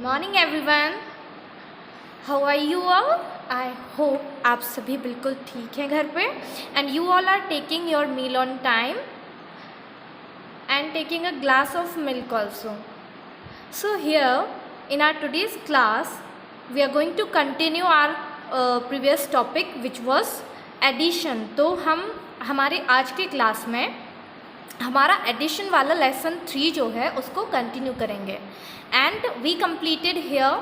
Morning everyone, how are you all? I hope आप सभी बिल्कुल ठीक हैं घर पे and you all are taking your meal on time and taking a glass of milk also. So here in our today's class we are going to continue our previous topic which was addition. तो हम हमारे आज के class में हमारा addition वाला lesson 3 जो है उसको कंटिन्यू करेंगे and we completed here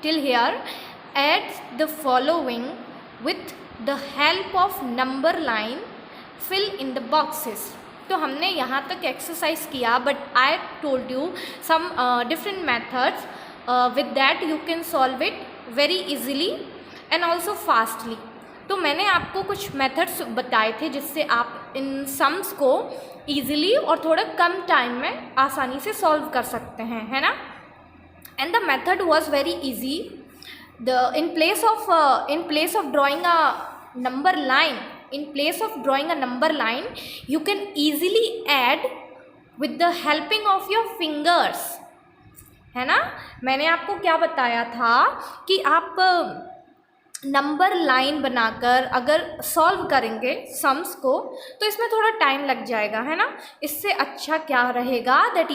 till here. Add the following with the help of number line, fill in the boxes. तो हमने यहाँ तक एक्सरसाइज किया but I told you some different methods with that you can solve it very easily and also fastly. तो मैंने आपको कुछ methods बताए थे जिससे आप इन सम्स को ईजिली और थोड़ा कम टाइम में आसानी से सॉल्व कर सकते हैं, है ना. And the method was very easy. In place of drawing a number line, you can easily add with the helping of your fingers, है ना. मैंने आपको क्या बताया था कि आप नंबर लाइन बनाकर अगर सॉल्व करेंगे सम्स को तो इसमें थोड़ा टाइम लग जाएगा, है ना. इससे अच्छा क्या रहेगा that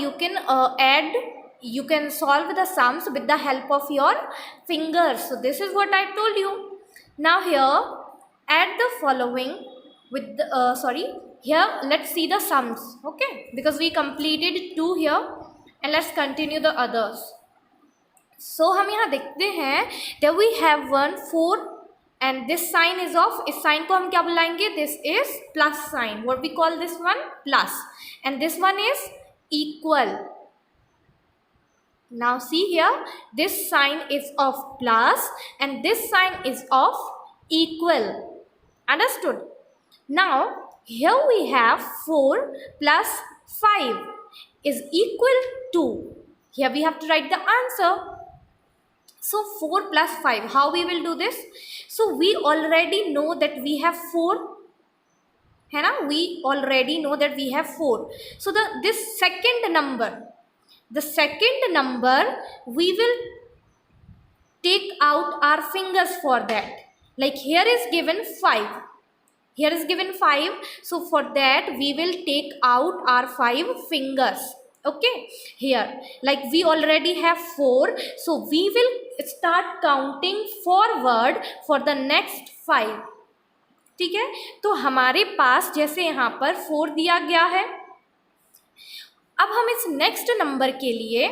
you can solve the sums with the help of your fingers. So this is what I told you. Now here add the following with the here let's see the sums, okay, because we completed 2 here and let's continue the others. So हम यहाँ देखते हैं that we have 1 4 and this sign is of, इस sign को हम क्या बुलाएंगे, this is plus sign. What we call this one? Plus. And this one is equal. Now see here, this sign is of plus and this sign is of equal. Understood? Now here we have 4 plus 5 is equal to, here we have to write the answer. So 4 plus 5, how we will do this? So we already know that we have 4, है ना. We already know that we have 4. So this second number we will take out our fingers for that. Like here is given 5, so for that we will take out our 5 fingers, okay. Here like we already have 4, so we will start counting forward for the next 5. ठीक है. तो हमारे पास जैसे यहाँ पर 4 दिया गया है, अब हम इस नेक्स्ट नंबर के लिए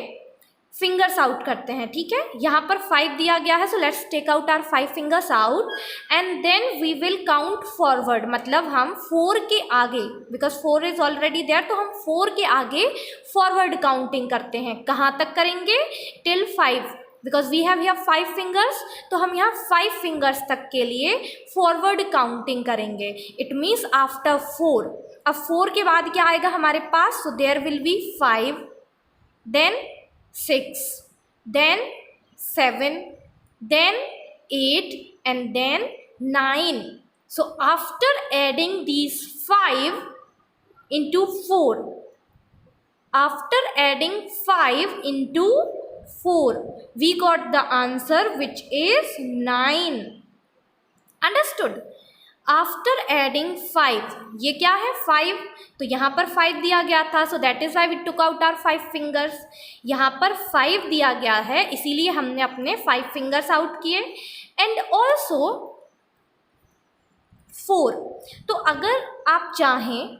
फिंगर्स आउट करते हैं, ठीक है. यहाँ पर 5 दिया गया है, so let's take out our 5 fingers out and then we will count forward. मतलब हम 4 के आगे, बिकॉज 4 इज ऑलरेडी देयर, तो हम 4 के आगे फॉरवर्ड काउंटिंग करते हैं. कहाँ तक करेंगे? Till 5, because we have here 5 fingers, तो हम यहाँ 5 फिंगर्स तक के लिए फॉरवर्ड काउंटिंग करेंगे. It means after 4. अब 4 के बाद क्या आएगा हमारे पास? So there will be 5, then 6, then 7, then 8 and then 9. So after adding these 5 into 4, we got the answer which is 9. Understood? After adding 5, ये क्या है 5, तो यहाँ पर 5 दिया गया था, so that is why we took out our 5 fingers. यहाँ पर 5 दिया गया है इसीलिए हमने अपने 5 फिंगर्स आउट किए. एंड ऑल्सो 4, तो अगर आप चाहें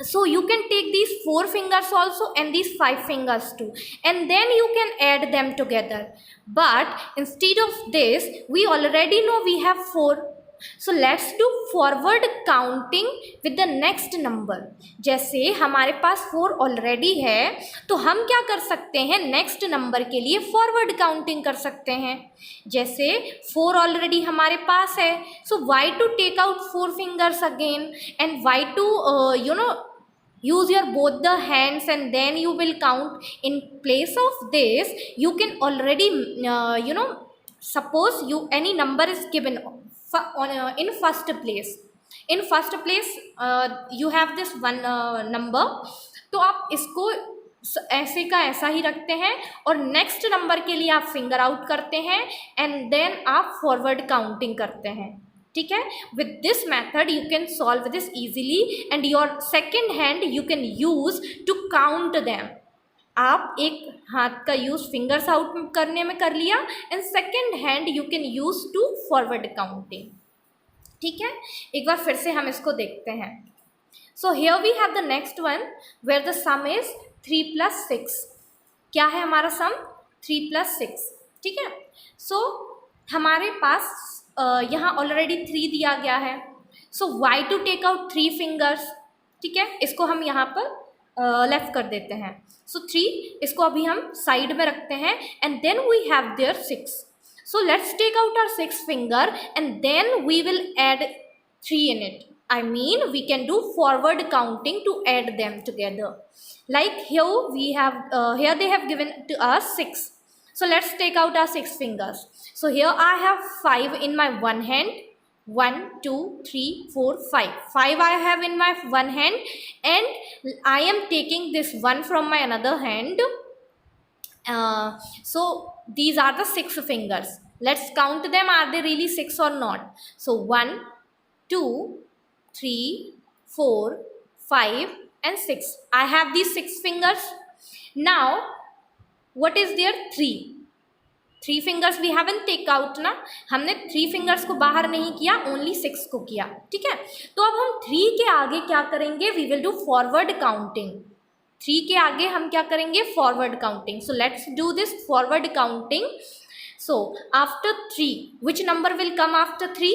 so you can take these 4 fingers also and these 5 fingers too, and then you can add them together. But instead of this, we already know we have 4, so let's do forward counting with the next number. जैसे हमारे पास 4 already है तो हम क्या कर सकते हैं, next number के लिए फॉरवर्ड काउंटिंग कर सकते हैं. जैसे 4 ऑलरेडी हमारे पास है, so why to take out 4 fingers again and why to use your both the hands and then you will count. In place of this you can already suppose any number is given in first place. You have this one number, तो आप इसको ऐसे का ऐसा ही रखते हैं और next number के लिए आप फिंगर आउट करते हैं एंड देन आप फॉरवर्ड काउंटिंग करते हैं, ठीक है। With this method you can solve this easily and your second hand you can use to count them. आप एक हाथ का यूज फिंगर्स आउट करने में कर लिया and second hand you can use to forward counting, ठीक है। एक बार फिर से हम इसको देखते हैं। So here we have the next one where the sum is 3 + 6। क्या है हमारा सम? 3 + 6, ठीक है। सो हमारे पास यहाँ ऑलरेडी 3 दिया गया है। So why to take out 3 fingers, ठीक है। इसको हम यहाँ पर लेफ्ट कर देते हैं। सो 3 इसको अभी हम साइड में रखते हैं and then we have there 6। So let's take out our 6th finger and then we will add 3 in it. I mean we can do forward counting to add them together. Like here we have here they have given to us 6. So let's take out our 6 fingers. So here I have 5 in my one hand. 1 2 3 4 5. 5 I have in my one hand and I am taking this one from my another hand. So these are the 6 fingers. Let's count them. Are they really 6 or not? So 1 2 3 4 5 and 6. I have these 6 fingers. Now what is there? 3 fingers we haven't take out ना, हमने 3 fingers को बाहर नहीं किया, only 6 को किया, ठीक है। तो अब हम 3 के आगे क्या करेंगे? We will do forward counting. 3 के आगे हम क्या करेंगे? Forward counting. So let's do this forward counting. So after 3 which number will come after 3?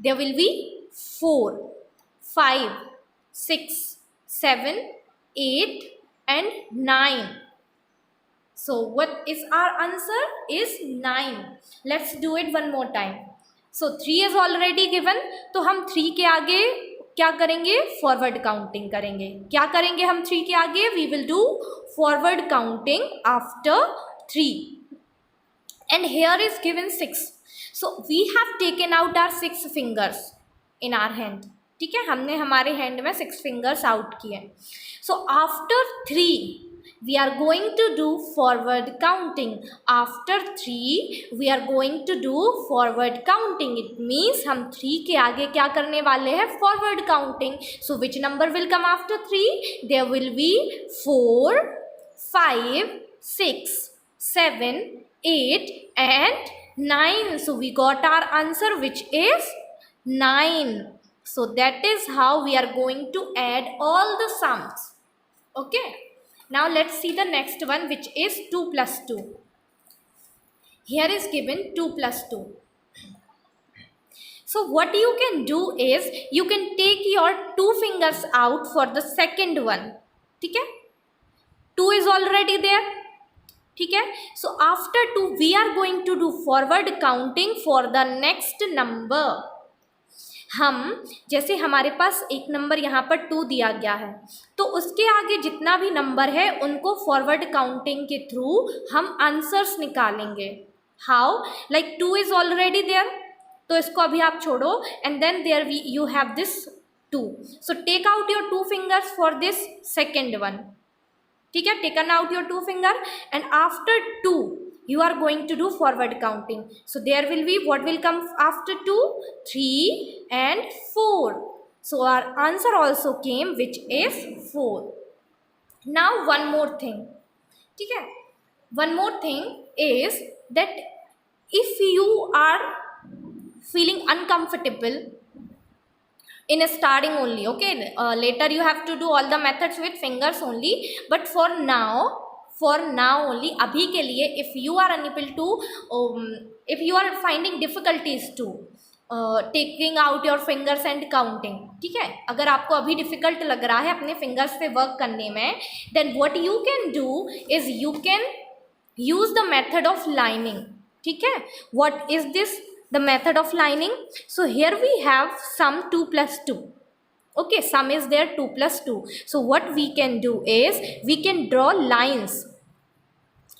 There will be 4 5 6 7 8 and 9. So what is our answer? Is 9. Let's do it one more time. So 3 is already given, तो हम 3 के आगे क्या करेंगे? Forward counting करेंगे। क्या करेंगे हम 3 के आगे? We will do forward counting after 3 and here is given 6। So we have taken out our 6 fingers in our hand, ठीक है। हमने हमारे हैंड में 6 फिंगर्स आउट किए। सो after 3 we are going to do forward counting. After 3 we are going to do forward counting. It means हम 3 के आगे क्या करने वाले हैं? forward counting. So which number will come after 3? There will be 4 5 6 7 8 and 9. So we got our answer, which is 9. So that is how we are going to add all the sums. Okay. Now let's see the next one, which is 2 + 2. Here is given 2 + 2. So what you can do is you can take your 2 fingers out for the second one, ठीक है। 2 is already there, ठीक है। So after 2 we are going to do forward counting for the next number. हम जैसे हमारे पास एक number यहाँ पर 2 दिया गया है, तो उसके आगे जितना भी नंबर है उनको फॉरवर्ड काउंटिंग के थ्रू हम आंसर्स निकालेंगे। How? Like 2 is already there, तो इसको अभी आप छोड़ो and then there you have this 2. So take out your 2 fingers for this second one, ठीक है। Taken out your 2 finger and after 2 you are going to do forward counting. So there will be, what will come after 2? 3 and 4. So our answer also came, which is 4. Now one more thing, ठीक है। One more thing is that if you are feeling uncomfortable in starting only, okay, later you have to do all the methods with fingers only, but for now only, अभी के लिए, if you are unable to if you are finding difficulties to taking out your fingers and counting, ठीक है, अगर आपको अभी difficult लग रहा है अपने फिंगर्स पे वर्क करने में, then what you can do is you can use the method of lining, ठीक है। What is this? The method of lining. So here we have sum 2 + 2. Okay, sum is there 2 + 2. So what we can do is we can draw lines.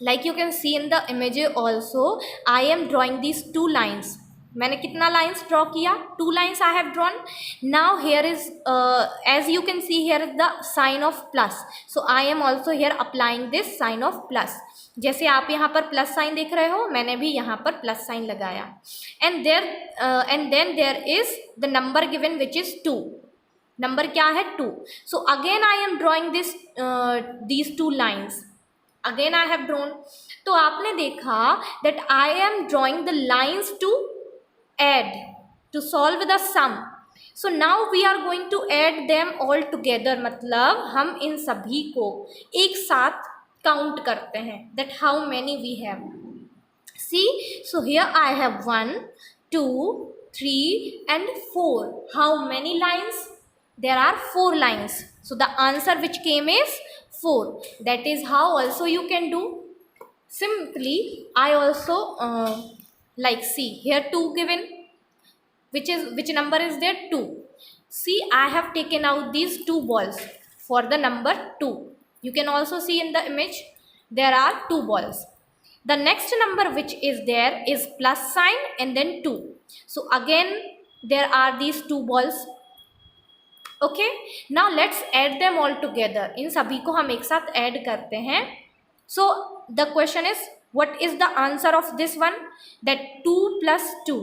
Like you can see in the image also, I am drawing these 2 lines. मैंने कितना lines draw किया, 2 lines I have drawn. Now here is as you can see here is the sign of plus, so I am also here applying this sign of plus. जैसे आप यहाँ पर plus sign देख रहे हो, मैंने भी यहाँ पर प्लस साइन लगाया. And then there is the number given which is 2. Number क्या है 2. So again I am drawing these 2 lines. Again I have drawn. तो आपने देखा that I am drawing the lines to add, to solve the sum. So now we are going to add them all together, मतलब हम इन सभी को एक साथ count करते हैं. That how many we have. See, so here I have 1 2 3 and 4. How many lines? There are 4 lines. So the answer which came is 4. That is how also you can do. Simply I also like, see here 2 given, which number is there, 2. See, I have taken out these 2 balls for the number 2. You can also see in the image there are 2 balls. The next number which is there is plus sign and then 2. So again there are these 2 balls. Okay, now let's add them all together. इन सभी को हम एक साथ add करते हैं. So the question is, what is the answer of this one? That 2 plus 2,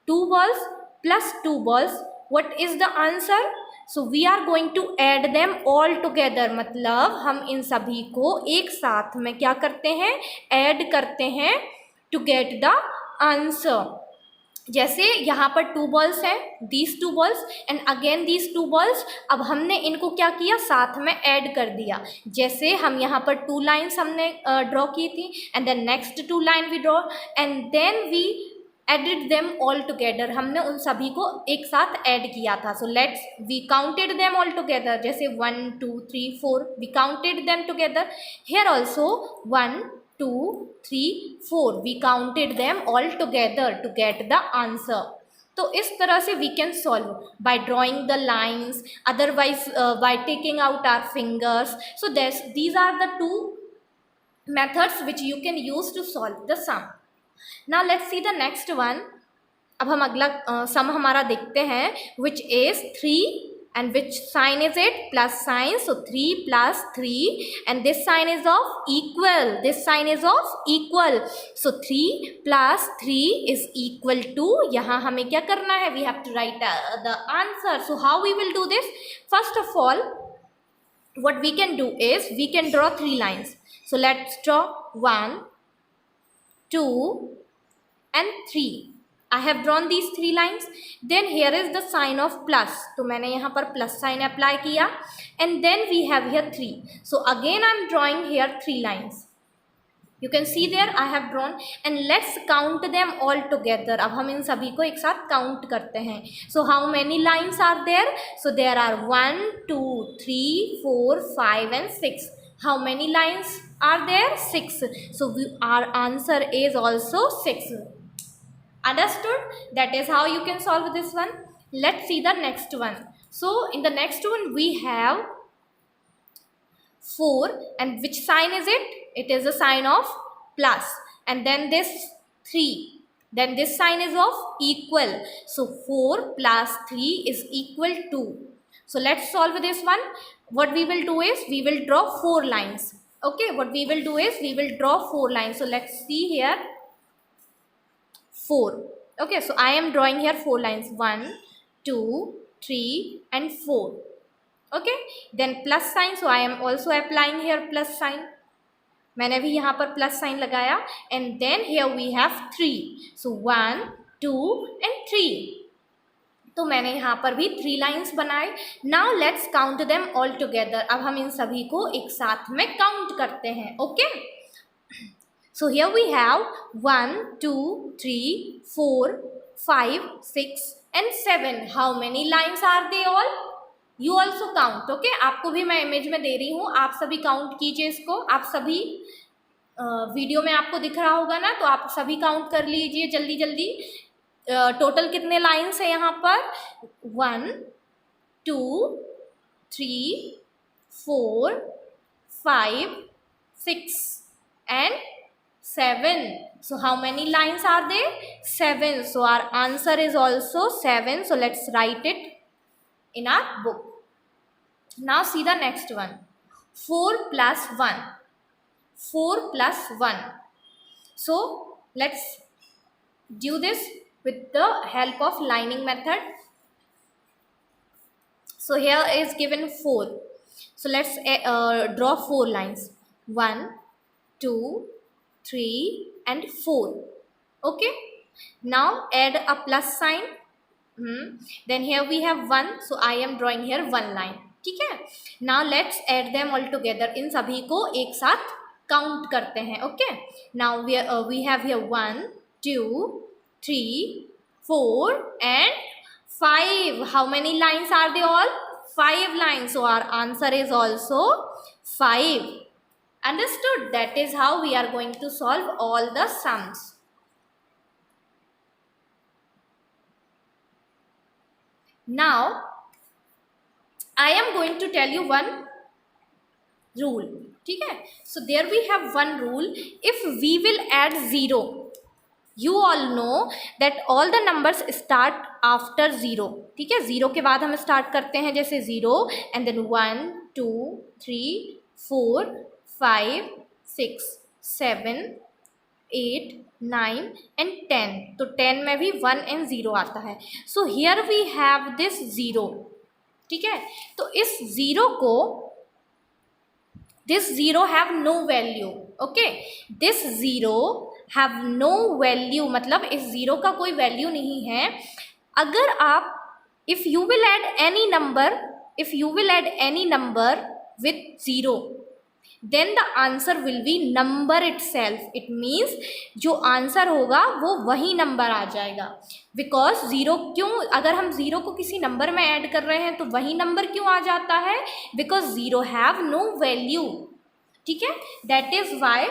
2 balls plus 2 balls. What is the answer? So we are going to add them all together. मतलब हम इन सभी को एक साथ में क्या करते हैं, ऐड करते हैं to get the answer. जैसे यहाँ पर 2 बॉल्स हैं, these 2 balls and again these 2 balls. अब हमने इनको क्या किया, साथ में ऐड कर दिया. जैसे हम यहाँ पर 2 लाइन्स हमने ड्रॉ की थी and then next 2 line we draw and then we added them all together. हमने उन सभी को एक साथ ऐड किया था. So let's we counted them all together. जैसे 1 2 3 4 we counted them together. Here also 1 2 3 4 we counted them all together to get the answer. तो इस तरह से we can solve by drawing the lines, otherwise by taking out our fingers. So these are the 2 methods which you can use to solve the sum. Now let's see the next one. अब हम अगला sum हमारा देखते हैं, which is 3. And which sign is it? Plus sign. So 3 plus 3 and this sign is of equal. This sign is of equal. So 3 plus 3 is equal to, यहाँ हमें क्या करना है? We have to write the answer. So how we will do this? First of all, what we can do is we can draw 3 lines. So let's draw 1 2 and 3. I have drawn these 3 lines. Then here is the sign of plus. तो मैंने यहाँ पर plus sign apply किया and then we have here 3. So again I am drawing here 3 lines. You can see there I have drawn and let's count them all together. अब हम इन सभी को एक साथ count करते हैं. So how many lines are there? So there are 1 2 3 4 5 and 6. How many lines are there? 6. So our answer is also 6. Understood? That is how you can solve this one. Let's see the next one. So in the next one we have 4 and which sign is it? It is a sign of plus and then this 3. Then this sign is of equal. So 4 plus 3 is equal to. So let's solve this one. What we will do is we will draw 4 lines. Okay, what we will do is we will draw 4 lines. So let's see here. 4. Okay, so I am drawing here 4 lines. 1 2 3 and 4. Okay, then plus sign. So I am also applying here plus sign. मैंने भी यहाँ पर plus sign लगाया and then here we have 3. So 1 2 and 3. तो मैंने यहाँ पर भी 3 लाइन्स बनाए. Now let's count them all together. अब हम इन सभी को एक साथ में काउंट करते हैं. Okay. So here we have 1 2 3 4 5 6 and 7. How many lines are they all? You also count. Okay, आपको भी मैं इमेज में दे रही हूँ, आप सभी काउंट कीजिए इसको. आप सभी वीडियो में आपको दिख रहा होगा ना, तो आप सभी काउंट कर लीजिए जल्दी जल्दी. टोटल कितने लाइन्स है यहाँ पर? 1 2 3 4 5 6 and 7. So how many lines are there? 7. So our answer is also 7. So let's write it in our book. Now see the next one. 4 plus 1. 4 plus 1. So let's do this with the help of lining method. So here is given 4. So let's draw 4 lines. 1, 2, 3 and 4. Okay. Now add a plus sign. Then here we have 1. So I am drawing here 1 line. ठीक है. Now let's add them all together. इन सभी को एक साथ count करते हैं. Okay. Now we have here 1, 2, 3, 4 and 5. How many lines are they all? 5 lines. So our answer is also 5. Understood? That is how we are going to solve all the sums. Now I am going to tell you one rule. ठीक है. So there we have one rule. If we will add 0, you all know that all the numbers start after 0. ठीक है. 0 के बाद हम start करते हैं जैसे 0 and then 1, 2, 3, 4, 5, 6, 7, 8, 9 and 10. तो 10 में भी 1 and 0 आता है. So here we have this 0. ठीक है. तो इस 0 को, this 0 have no value. Okay. This 0 have no value, मतलब इस 0 का कोई वैल्यू नहीं है. अगर आप if you will add any number with 0, then the answer will be number itself. It means जो आंसर होगा वो वही नंबर आ जाएगा. Because 0 क्यों, अगर हम 0 को किसी नंबर में ऐड कर रहे हैं तो वही नंबर क्यों आ जाता है? Because 0 have no value. ठीक है. That is why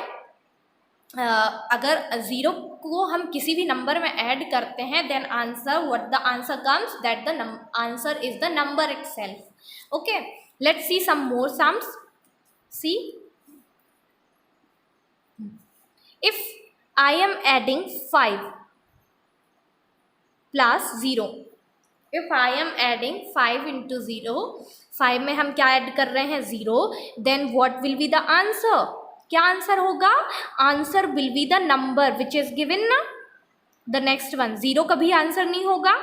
अगर 0 को हम किसी भी नंबर में ऐड करते हैं then answer, what the answer comes, that the answer is the number itself. Okay. Let's see some more sums. See, if I am adding 5 plus 0, if I am adding 5 into 0, 5 में हम क्या add कर रहे हैं? 0. then what will be the answer? क्या answer होगा? Answer will be the number which is given ना. the next one, 0 कभी आंसर नहीं होगा.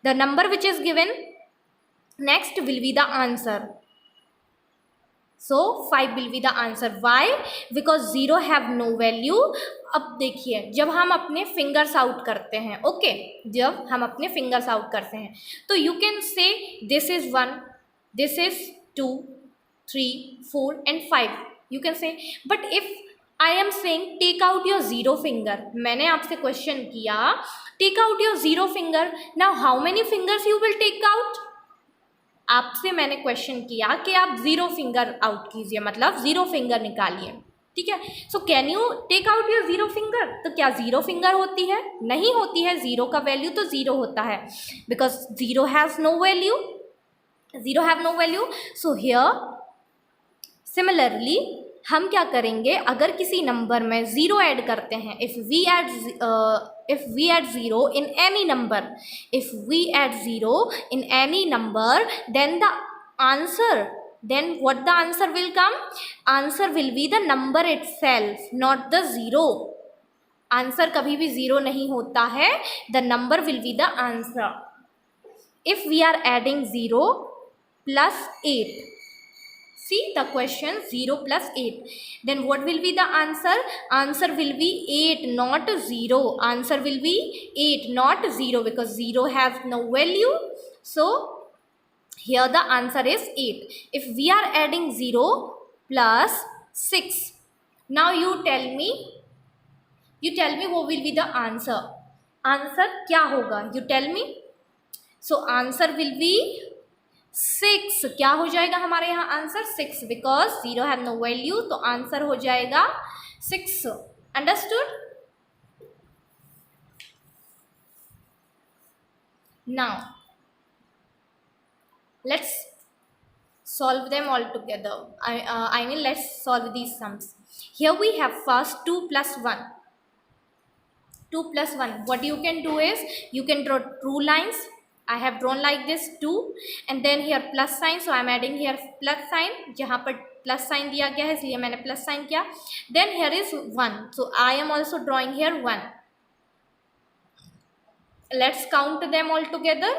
the number which is given next will be the answer. So 5 will be the answer. Why? Because 0 have no value. अब देखिए, जब हम अपने fingers out करते हैं, ओके, जब हम अपने फिंगर्स आउट करते हैं तो you can say this is 1, this is 2, 3, 4 and 5. You can say, but if I am saying take out your 0 finger, मैंने आपसे क्वेश्चन किया take out your 0 finger. Now how many fingers you will take out? आपसे मैंने question किया कि आप 0 finger out कीजिए, मतलब 0 फिंगर निकालिए. ठीक है. So can you take out your 0 finger? तो क्या 0 फिंगर होती है? नहीं होती है. 0 का वैल्यू तो 0 होता है, because 0 has no value. 0 have no value. So here similarly हम क्या करेंगे? अगर किसी नंबर में 0 ऐड करते हैं, if we add 0 in any number, if we add 0 in any number, then the answer, then what the answer will come? Answer will be the number itself, not the 0. Answer कभी भी 0 नहीं होता है. the number will be the answer. if we are adding 0 plus 8, see the question, 0 plus 8, then what will be the answer? Answer will be 8, not 0. Answer will be 8, not 0, because 0 has no value. So here the answer is 8. If we are adding 0 plus 6, now you tell me what will be the answer? Answer क्या होगा? You tell me. So answer will be 6. क्या हो जाएगा हमारे यहाँ answer? 6, because 0 have no value, तो answer हो जाएगा 6. Understood? Now let's solve them all together. I mean let's solve these sums. Here we have first 2 plus 1. 2 plus 1. What you can do is you can draw two lines. I have drawn like this 2 and then here plus sign, so I am adding here plus sign. जहाँ पर plus sign दिया गया है इसलिए मैंने plus sign किया. Then here is 1, so I am also drawing here 1. Let's count them all together.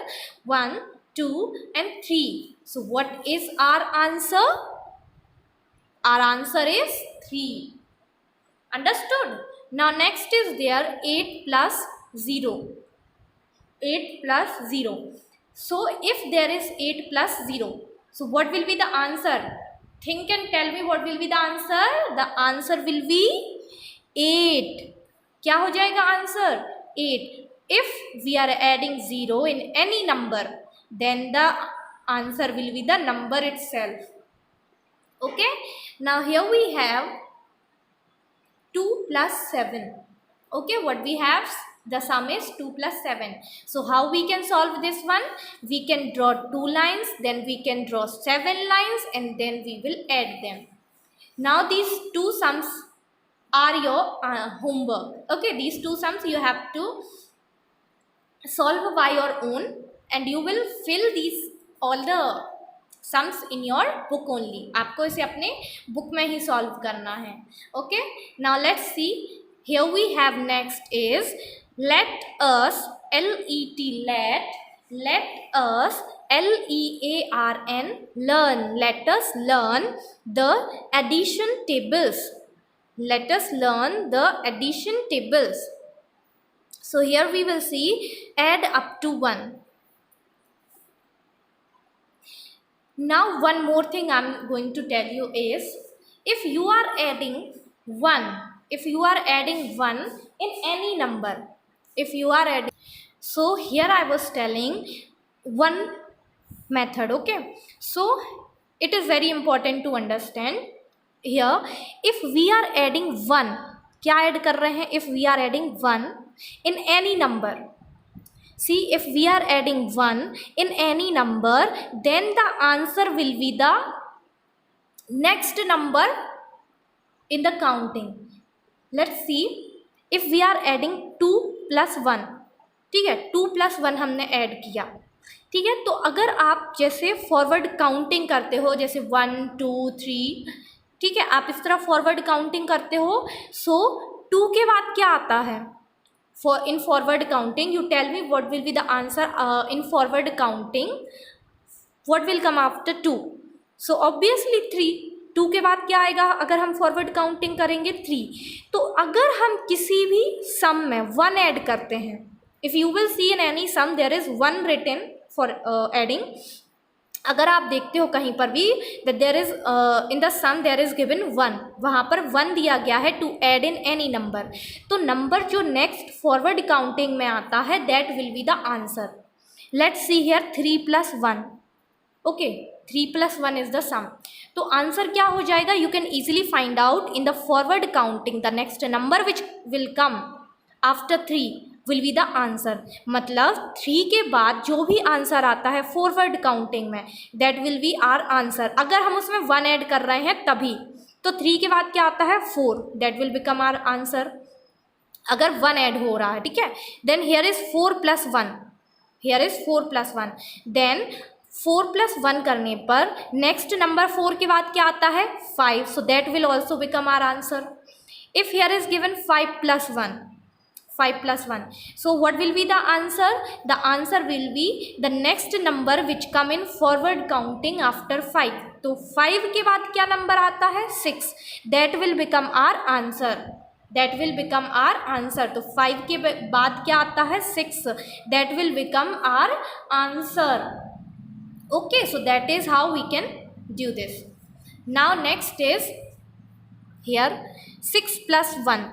1, 2 and 3. So what is our answer? Our answer is 3. Understood? Now next is there 8 plus 0. 8 plus 0. So if there is 8 plus 0, so what will be the answer? Think and tell me what will be the answer. The answer will be 8. क्या हो जाएगा answer? 8. If we are adding 0 in any number, then the answer will be the number itself. Okay, now here we have 2 plus 7. Okay, what we have, the sum is 2 plus 7. So how we can solve this one? We can draw 2 lines, then we can draw 7 lines, and then we will add them. Now these two sums are your homework. Okay, these two sums you have to solve by your own, and you will fill these all the sums in your book only. आपको इसे अपने book में ही solve करना है. Okay, now let's see. Here we have next is let us learn. Let us learn the addition tables. Let us learn the addition tables. So here we will see add up to 1. Now one more thing I'm going to tell you is, if you are adding 1, if you are adding 1 in any number, if you are adding, so here I was telling one method. Okay, so it is very important to understand here. If we are adding 1, क्या add कर रहे हैं? If we are adding 1 in any number, see, if we are adding 1 in any number, then the answer will be the next number in the counting. Let's see, if we are adding 2 plus 1, ठीक है, 2 plus 1 हमने add किया, ठीक है. तो अगर आप जैसे फॉरवर्ड काउंटिंग करते हो, जैसे 1 2 3, ठीक है, आप इस तरह फॉरवर्ड काउंटिंग करते हो, सो 2 के बाद क्या आता है? In forward counting, you tell me what will be the answer in forward counting. What will come after 2? So obviously 3. 2 के बाद क्या आएगा अगर हम फॉरवर्ड काउंटिंग करेंगे? 3. तो अगर हम किसी भी सम में 1 ऐड करते हैं, if you will see in any sum there is 1 written for adding. अगर आप देखते हो कहीं पर भी that there is in the sum there is given 1, वहाँ पर 1 दिया गया है to add in any number, तो नंबर जो नेक्स्ट फॉरवर्ड काउंटिंग में आता है that will be the answer. Let's see here 3 plus 1. Okay, 3 plus 1 is the sum. तो आंसर क्या हो जाएगा? You can easily find out in the forward counting the next number which will come after 3 will be the answer. मतलब 3 के बाद जो भी answer आता है फॉरवर्ड काउंटिंग में that will be our answer. अगर हम उसमें 1 ऐड कर रहे हैं तभी, तो 3 के बाद क्या आता है? 4, that will become our answer. अगर 1 ऐड हो रहा है, ठीक है, then here is 4 plus 1. Here is 4 plus 1. Then 4 plus 1 करने पर नेक्स्ट नंबर 4 के बाद क्या आता है? 5. So that will also become our answer. If here is given 5 plus 1, 5 plus 1. So what will be the answer? The answer will be the next number which come in forward counting after 5. तो 5 के बाद क्या number आता है? 6. That will become our answer. That will become our answer. तो 5 के बाद क्या आता है? 6. That will become our answer. Okay, so that is how we can do this. Now next is here 6 plus 1.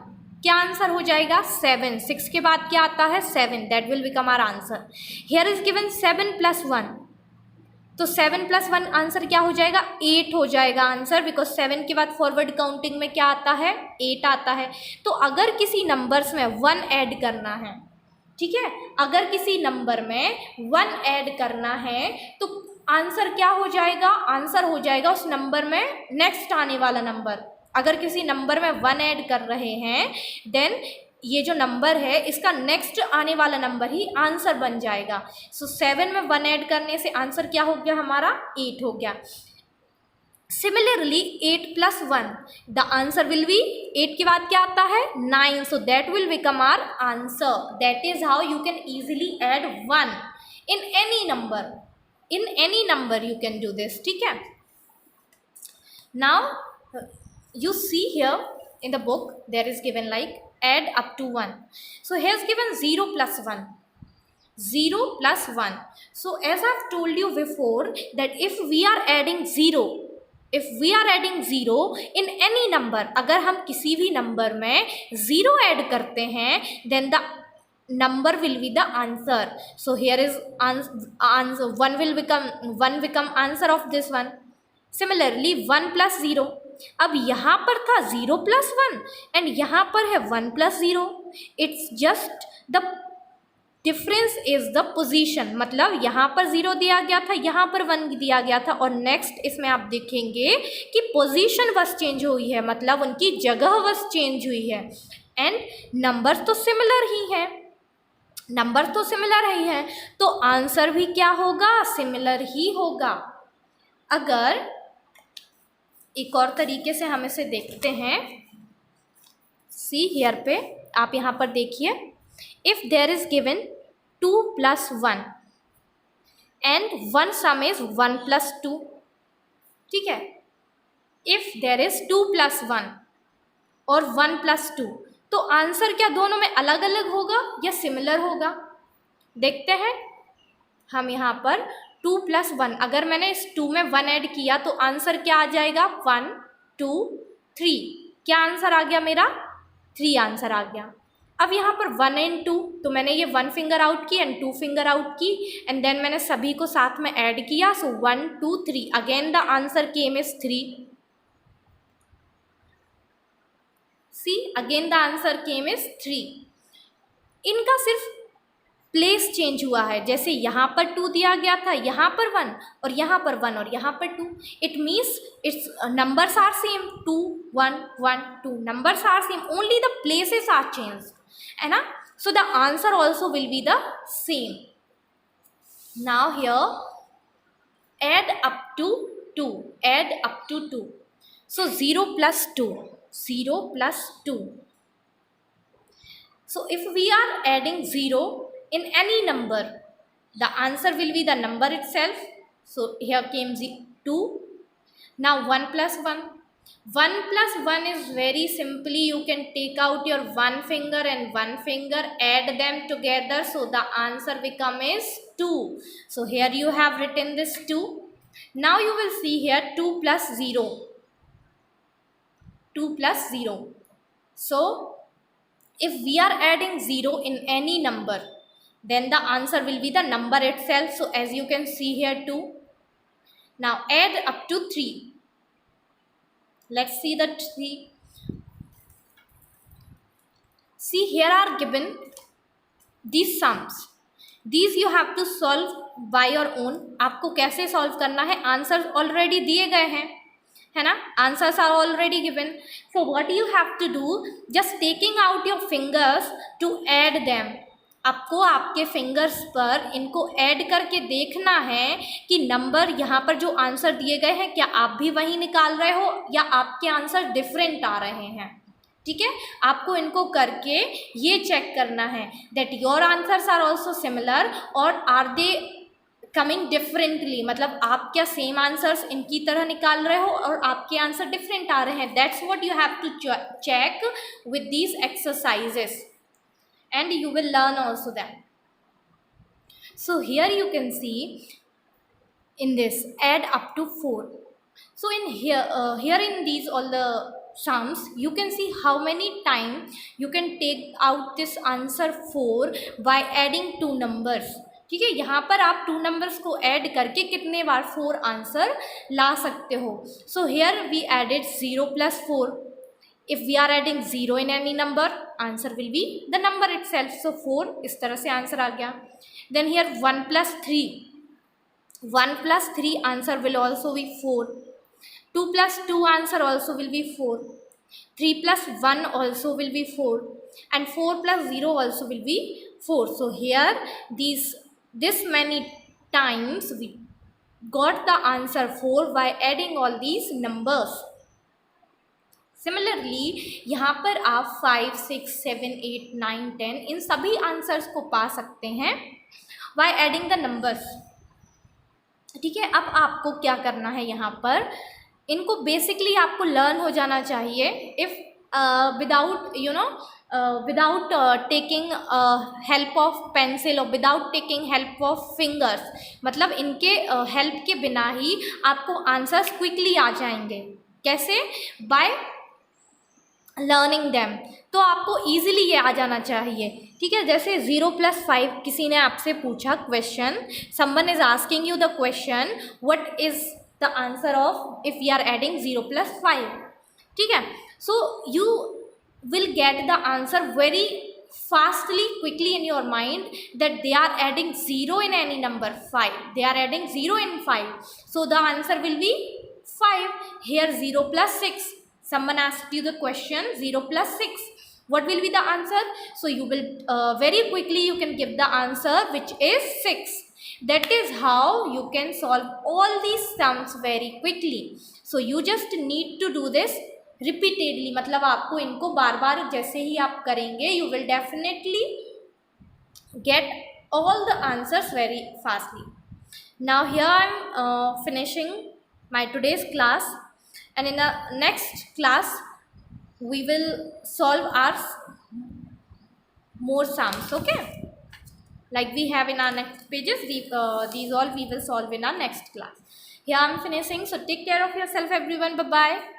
क्या आंसर हो जाएगा? 7. 6 के बाद क्या आता है? 7. That will become our answer. Here is given 7 plus 1. तो 7 plus 1 आंसर क्या हो जाएगा? 8 हो जाएगा आंसर, बिकॉज 7 के बाद फॉरवर्ड काउंटिंग में क्या आता है? 8 आता है. तो अगर किसी नंबर्स में 1 ऐड करना है, ठीक है, अगर किसी नंबर में 1 ऐड करना है तो आंसर क्या हो जाएगा? आंसर हो जाएगा उस नंबर में नेक्स्ट आने वाला नंबर. अगर किसी नंबर में 1 ऐड कर रहे हैं देन ये जो नंबर है इसका नेक्स्ट आने वाला नंबर ही आंसर बन जाएगा। सो 7 में 1 ऐड करने से आंसर क्या हो गया हमारा 8 हो गया। Similarly 8 plus 1 the answer will be 8 के बाद क्या आता है 9, so that will become our answer. That is how you can easily add 1 in any number. In any number you can do this. ठीक है। Now you see here in the book there is given like add up to 1. So here is given 0 plus 1. 0 plus 1. So as I have told you before that if we are adding 0 in any number, अगर हम किसी भी number में 0 add करते हैं then the number will be the answer. So here is answer 1 become answer of this one. Similarly 1 plus 0, अब यहाँ पर था 0 plus 1 and यहाँ पर है 1 plus 0. It's just the difference is the position, मतलब यहाँ पर 0 दिया गया था, यहाँ पर 1 दिया गया था और नेक्स्ट इसमें आप देखेंगे कि पोजीशन बस चेंज हुई है, मतलब उनकी जगह बस चेंज हुई है एंड नंबर तो सिमिलर ही है, नंबर तो सिमिलर ही है, तो आंसर भी क्या होगा सिमिलर ही होगा। अगर एक और तरीके से हम इसे देखते हैं, सी हियर पे आप यहाँ पर देखिए, if there is given 2 plus 1 and one sum is 1 plus 2, ठीक है, if there is 2 plus 1 और 1 plus 2 तो आंसर क्या दोनों में अलग अलग होगा या सिमिलर होगा। देखते हैं हम यहाँ पर 2 plus 1, अगर मैंने इस 2 में 1 ऐड किया तो आंसर क्या आ जाएगा 1 2 3, क्या आंसर आ गया मेरा 3 आंसर आ गया। अब यहाँ पर 1 एंड 2, तो मैंने ये 1 फिंगर आउट की एंड 2 फिंगर आउट की एंड देन मैंने सभी को साथ में ऐड किया, so 1 2 3, again the answer came is 3। See again the answer came is 3। इनका सिर्फ प्लेस चेंज हुआ है, जैसे यहाँ पर 2 दिया गया था, यहाँ पर 1 और यहाँ पर 1 और यहाँ पर 2, it means its numbers are same, 2 1 1 2 numbers are same, only the places are change, है ना। So the answer also will be the same. Now here add up to 2, add up to 2, so 0 plus 2, 0 plus 2. So if we are adding 0 in any number, the answer will be the number itself. So here came 2. Now 1 plus 1. 1 plus 1 is very simply, you can take out your 1 finger and 1 finger, add them together, so the answer become is 2. So here you have written this 2. Now you will see here 2 plus 0. 2 plus 0. So if we are adding 0 in any number, then the answer will be the number itself. So as you can see here 2. Now add up to 3. Let's see the 3. See here are given these sums. These you have to solve by your own. आपको कैसे solve करना है, answer already दिए गए हैं, है ना, answers are already given. So what you have to do, just taking out your fingers to add them. आपको आपके फिंगर्स पर इनको ऐड करके देखना है कि नंबर यहाँ पर जो आंसर दिए गए हैं क्या आप भी वही निकाल रहे हो या आपके आंसर डिफरेंट आ रहे हैं। ठीक है, आपको इनको करके ये चेक करना है that your answers are also similar और आर दे कमिंग डिफरेंटली, मतलब आप क्या सेम आंसर्स इनकी तरह निकाल रहे हो और आपके आंसर डिफरेंट आ रहे हैं। That's what you have to check with these exercises and you will learn also them. So here you can see in this add up to 4. So in here in these all the sums you can see how many times you can take out this answer 4 by adding 2 numbers. ठीक है, यहाँ पर आप 2 numbers को add करके कितने बार 4 answer ला सकते हो। So here we added 0 plus 4. If we are adding 0 in any number, answer will be the number itself. So 4 इस तरह से आंसर आ गया। Then here 1 plus 3. 1 plus 3 answer will also be 4. 2 plus 2 answer also will be 4. 3 plus 1 also will be 4. and 4 plus 0 also will be 4. So here this many times we got the answer 4 by adding all these numbers. Similarly यहाँ पर आप 5, 6, 7, 8, 9, 10 इन सभी answers को पा सकते हैं by adding the numbers. ठीक है, अब आपको क्या करना है, यहाँ पर इनको बेसिकली आपको लर्न हो जाना चाहिए. If without without taking help of pencil or without taking help of fingers, मतलब इनके help के बिना ही आपको आंसर्स क्विकली आ जाएंगे. कैसे? By learning them. तो आपको ईजिली ये आ जाना चाहिए. ठीक है, जैसे 0 + 5 किसी ने आपसे पूछा question, someone is asking you the question what is the answer of if we are adding 0 + 5. ठीक है, so you will get the answer very fastly, quickly in your mind that they are adding 0 in any number 5. They are adding 0 in 5. So the answer will be 5. Here 0 + 6. Someone asked you the question 0 + 6. What will be the answer? So you will very quickly you can give the answer which is 6. That is how you can solve all these sums very quickly. So you just need to do this repeatedly, मतलब आपको इनको बार बार जैसे ही आप करेंगे you will definitely get all the answers very fastly. Now here I am finishing my today's class and in the next class we will solve our more sums. Okay, like we have in our next pages, these all we will solve in our next class. Here I am finishing, so take care of yourself everyone. Bye bye.